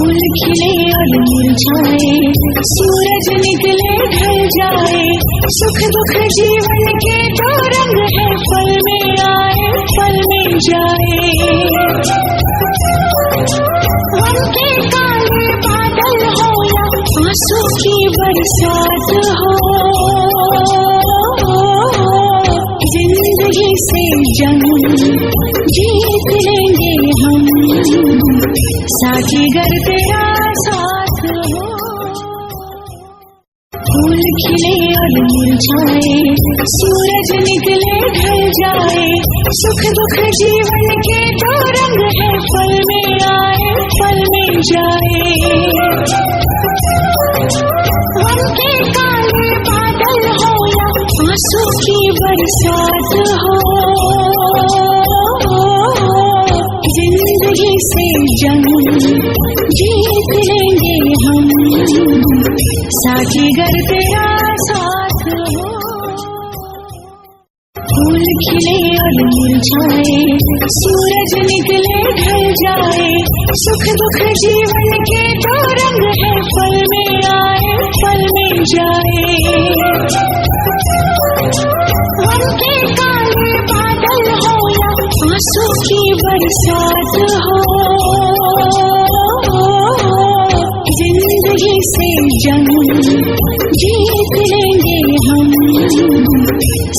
फूल खिले और मुरझाए, सूरज निकले ढल जाए, सुख दुख जीवन के दो रंग है, पल में आए पल में जाए। मन के काले बादल हो या आंसू की बरसात हो, जिंदगी से जंग जीत लेंगे हम, साथी गर तेरा साथ हो। फूल खिले और मुरझाए, सूरज निकले ढल जाए, सुख दुख जीवन के दो रंग है, पल में आए पल में जाए। मन के काले बादल हो या आंसू की बरसात हो, जिंदगी से जंग जीत लेंगे हम, साथी गर तेरा साथ हो। फूल खिले और मुरझाए, सूरज निकले ढल जाए, सुख दुख जीवन के दो रंग है, पल में आए पल में जाए। मन के काले बादल हो या आंसू की बरसात हो, जिंदगी से जंग जीत लेंगे हम,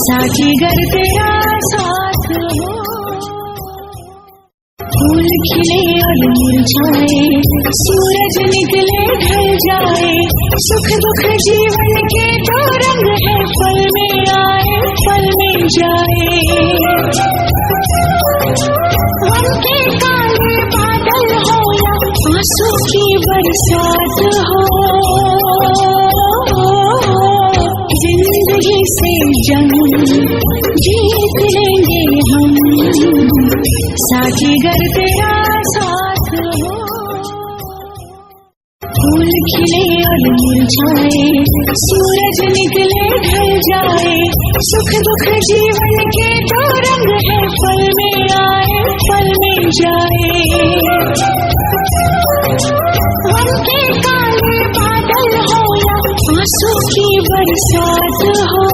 साथी गर तेरा साथ हो। फूल खिले और मुरझाए, सूरज निकले ढल जाए, सुख दुख जीवन के दो रंग है, पल में आए पल में जाए। मन के काले बादल हो या आंसू की बरसात हो, जिंदगी से जंग जीत लेंगे हम, साथी गर तेरा साथ हो। फूल खिले और मुरझाए, सूरज निकले ढल जाए, सुख दुख जीवन के दो रंग है, पल में आए पल में जाए। मन के काले बादल हो या आंसू की बरसात हो,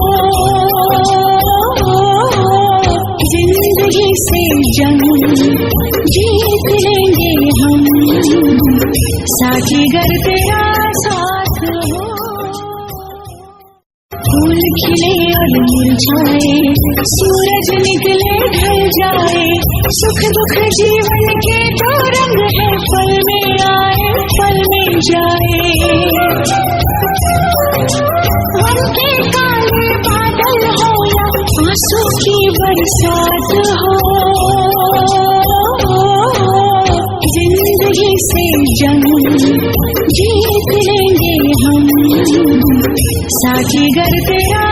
जिंदगी से जंग जीत लेंगे हम, साथी गर तेरा साथ हो। फूल खिले और मुरझाए, सूरज निकले ढल जाए, सुख दुख जीवन के दो रंग है, पल में आए पल में जाए। मन के काले बादल हो या आंसू की बरसात हो, जिंदगी से जंग जीत लेंगे हम, साथी गर तेरा